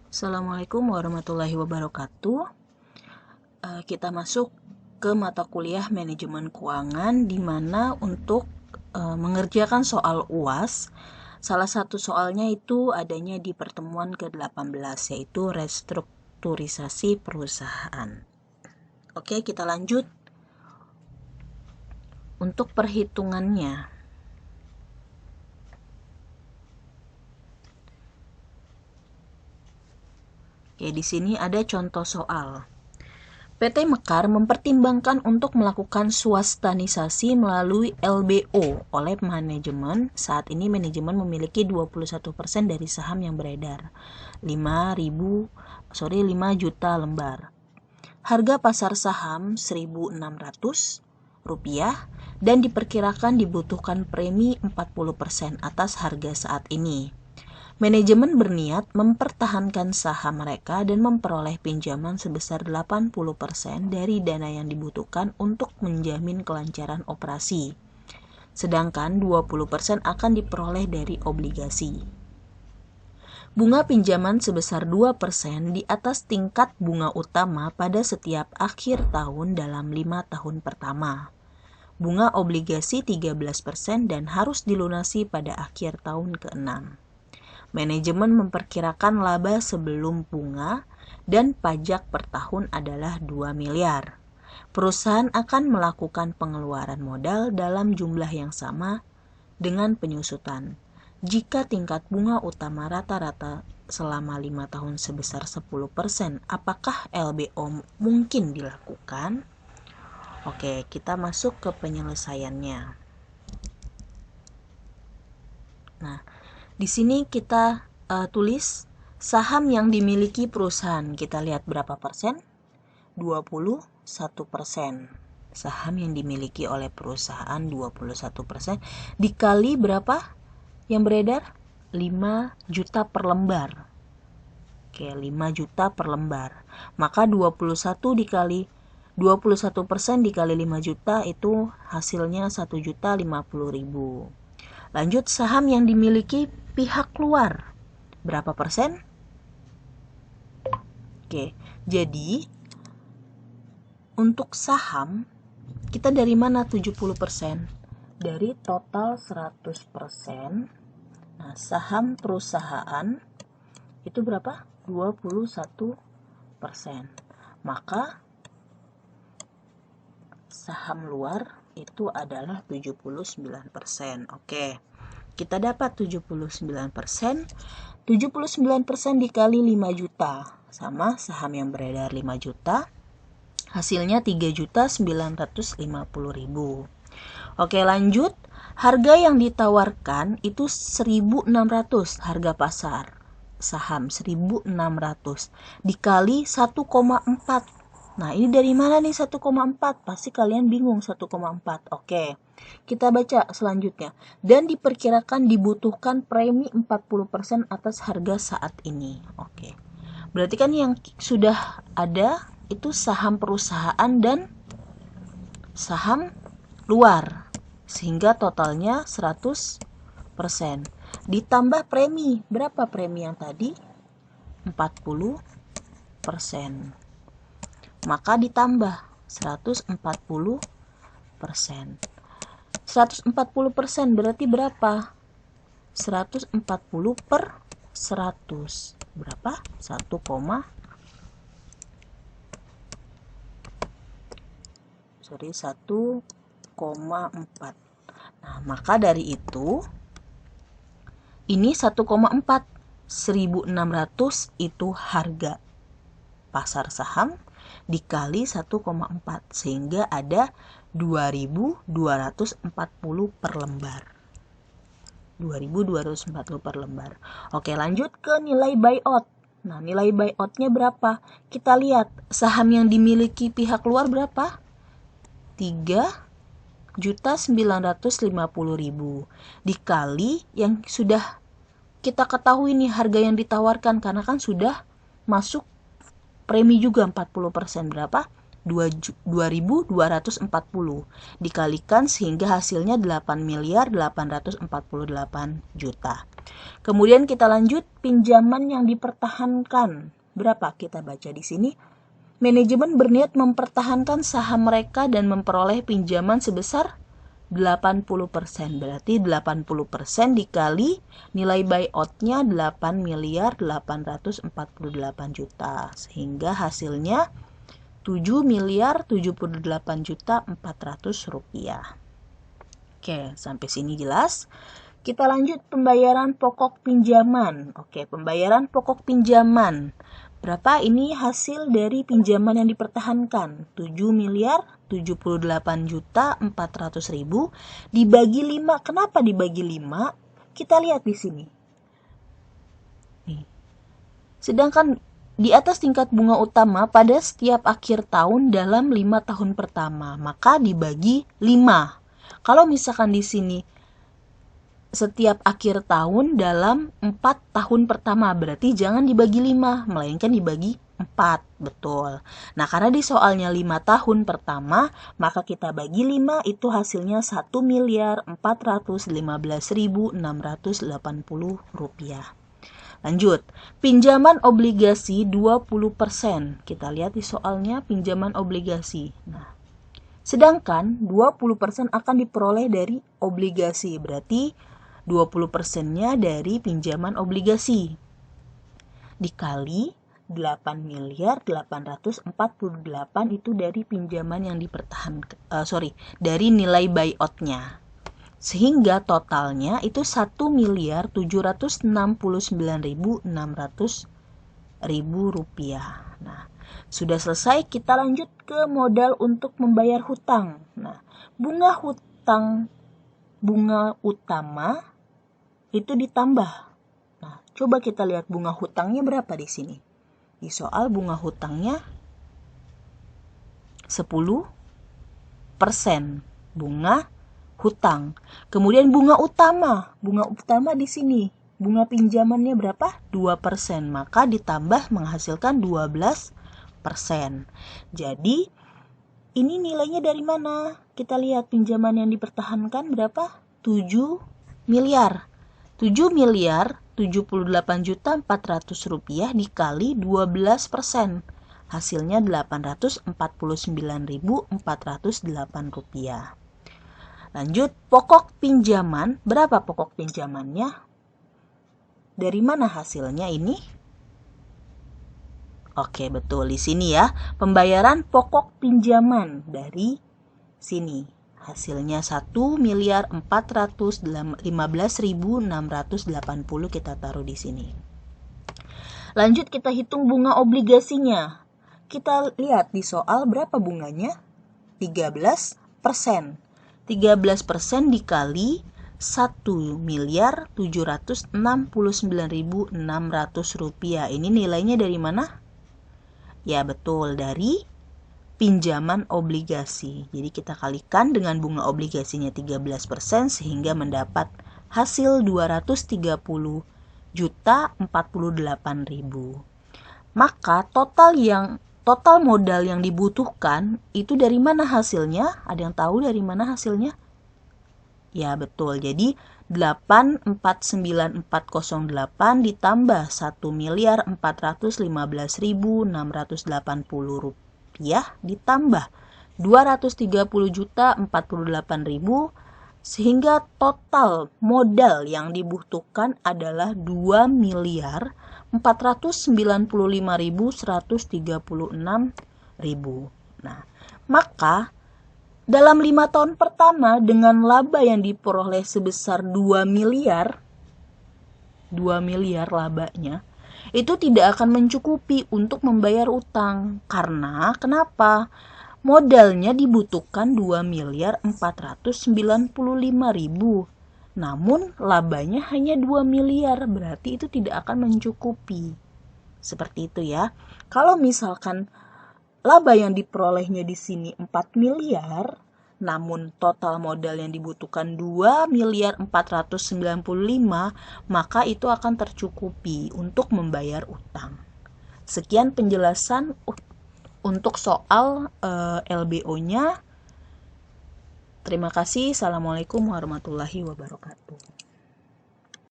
Assalamualaikum warahmatullahi wabarakatuh. Kita masuk ke mata kuliah manajemen keuangan, di mana untuk mengerjakan soal UAS, salah satu soalnya itu adanya di pertemuan ke-18, yaitu restrukturisasi perusahaan. Oke, kita lanjut. Untuk perhitungannya, oke, di sini ada contoh soal. PT Mekar mempertimbangkan untuk melakukan swastanisasi melalui LBO oleh manajemen. Saat ini manajemen memiliki 21% dari saham yang beredar, 5 juta lembar. Harga pasar saham Rp1.600 dan diperkirakan dibutuhkan premi 40% atas harga saat ini. Manajemen berniat mempertahankan saham mereka dan memperoleh pinjaman sebesar 80% dari dana yang dibutuhkan untuk menjamin kelancaran operasi. Sedangkan 20% akan diperoleh dari obligasi. Bunga pinjaman sebesar 2% di atas tingkat bunga utama pada setiap akhir tahun dalam 5 tahun pertama. Bunga obligasi 13% dan harus dilunasi pada akhir tahun ke-6. Manajemen memperkirakan laba sebelum bunga dan pajak per tahun adalah 2 miliar. Perusahaan akan melakukan pengeluaran modal dalam jumlah yang sama dengan penyusutan. Jika tingkat bunga utama rata-rata selama 5 tahun sebesar 10%, apakah LBO mungkin dilakukan? Oke, kita masuk ke penyelesaiannya. Nah, di sini kita tulis saham yang dimiliki perusahaan. Kita lihat berapa persen? 21%. Saham yang dimiliki oleh perusahaan 21% dikali berapa yang beredar? 5 juta per lembar. Oke, 5 juta per lembar. Maka 21% dikali 5 juta itu hasilnya 1.050.000. Lanjut, saham yang dimiliki pihak luar. Berapa persen? Oke, jadi untuk saham kita dari mana 70%? Dari total 100%. Nah, saham perusahaan itu berapa? 21%. Maka saham luar itu adalah 79%. Oke. Kita dapat 79%. 79% dikali 5 juta sama saham yang beredar 5 juta. Hasilnya 3.950.000. Oke, lanjut. Harga yang ditawarkan itu 1.600, harga pasar saham 1.600 dikali 1,4. Nah, ini dari mana nih 1,4? Pasti kalian bingung 1,4. Oke, kita baca selanjutnya. Dan diperkirakan dibutuhkan premi 40% atas harga saat ini. Oke, berarti kan yang sudah ada itu saham perusahaan dan saham luar, sehingga totalnya 100%. Ditambah premi. Berapa premi yang tadi? 40%. Maka ditambah 140%. 140% berarti berapa? 140 per 100. Berapa? 1,4. Nah, maka dari itu ini 1,4. 1.600 itu harga pasar saham dikali 1,4, sehingga ada 2.240 per lembar. 2.240 per lembar. Oke, lanjut ke nilai buyout. Nah, nilai buyoutnya berapa? Kita lihat saham yang dimiliki pihak luar berapa? 3.950.000 dikali yang sudah kita ketahui nih harga yang ditawarkan, karena kan sudah masuk premi juga 40%. Berapa? 2.240 dikalikan sehingga hasilnya 8.848.000.000. Kemudian kita lanjut, pinjaman yang dipertahankan. Berapa? Kita baca di sini. Manajemen berniat mempertahankan saham mereka dan memperoleh pinjaman sebesar 80%. Berarti 80% dikali nilai buyout-nya 8 miliar 848 juta. Sehingga hasilnya 7 miliar 78 juta 400 rupiah. Oke, sampai sini jelas. Kita lanjut pembayaran pokok pinjaman. Oke, pembayaran pokok pinjaman. Berapa ini hasil dari pinjaman yang dipertahankan? 7 miliar 78 juta 400 ribu dibagi 5. Kenapa dibagi 5? Kita lihat di sini. Nih. Sedangkan di atas tingkat bunga utama pada setiap akhir tahun dalam 5 tahun pertama, maka dibagi 5. Kalau misalkan di sini setiap akhir tahun dalam 4 tahun pertama, berarti jangan dibagi 5, melainkan dibagi 4, betul. Nah, karena di soalnya 5 tahun pertama, maka kita bagi 5, itu hasilnya 1 miliar 415.680 rupiah. Lanjut, pinjaman obligasi 20%. Kita lihat di soalnya pinjaman obligasi. Nah, sedangkan 20% akan diperoleh dari obligasi, berarti 20%-nya dari pinjaman obligasi dikali 8 miliar 848 itu dari pinjaman yang dipertahankan, dari nilai buyout-nya. Sehingga totalnya itu 1 miliar 769.600 rupiah. Nah, sudah selesai, kita lanjut ke modal untuk membayar hutang. Nah, bunga utama itu ditambah. Nah, coba kita lihat bunga hutangnya berapa di sini. Di soal bunga hutangnya 10% bunga hutang. Kemudian bunga utama di sini, bunga pinjamannya berapa? 2%, maka ditambah menghasilkan 12%. Jadi, ini nilainya dari mana? Kita lihat pinjaman yang dipertahankan berapa? 7 miliar. 7 miliar 78 juta 400 rupiah dikali 12%. Hasilnya 849.408 rupiah. Lanjut, pokok pinjaman. Berapa pokok pinjamannya? Dari mana hasilnya ini? Oke, betul di sini ya. Pembayaran pokok pinjaman dari sini. Hasilnya 1.415.680 kita taruh di sini. Lanjut kita hitung bunga obligasinya. Kita lihat di soal berapa bunganya? 13%. 13% dikali 1.769.600 rupiah. Ini nilainya dari mana? Ya betul, dari pinjaman obligasi. Jadi kita kalikan dengan bunga obligasinya 13% sehingga mendapat hasil 230.048.000. Maka total modal yang dibutuhkan itu dari mana hasilnya? Ada yang tahu dari mana hasilnya? Ya betul. Jadi 849.408 ditambah 1.415.680 rupiah ditambah 230.048.000 sehingga total modal yang dibutuhkan adalah 2.495.136.000. Nah, maka dalam 5 tahun pertama dengan laba yang diperoleh sebesar 2 miliar labanya, itu tidak akan mencukupi untuk membayar utang. Karena kenapa? Modalnya dibutuhkan 2.495.000. Namun labanya hanya 2 miliar, berarti itu tidak akan mencukupi. Seperti itu ya. Kalau misalkan laba yang diperolehnya di sini 4 miliar, namun total modal yang dibutuhkan 2.495.000, maka itu akan tercukupi untuk membayar utang. Sekian penjelasan untuk soal LBO-nya. Terima kasih. Assalamualaikum warahmatullahi wabarakatuh.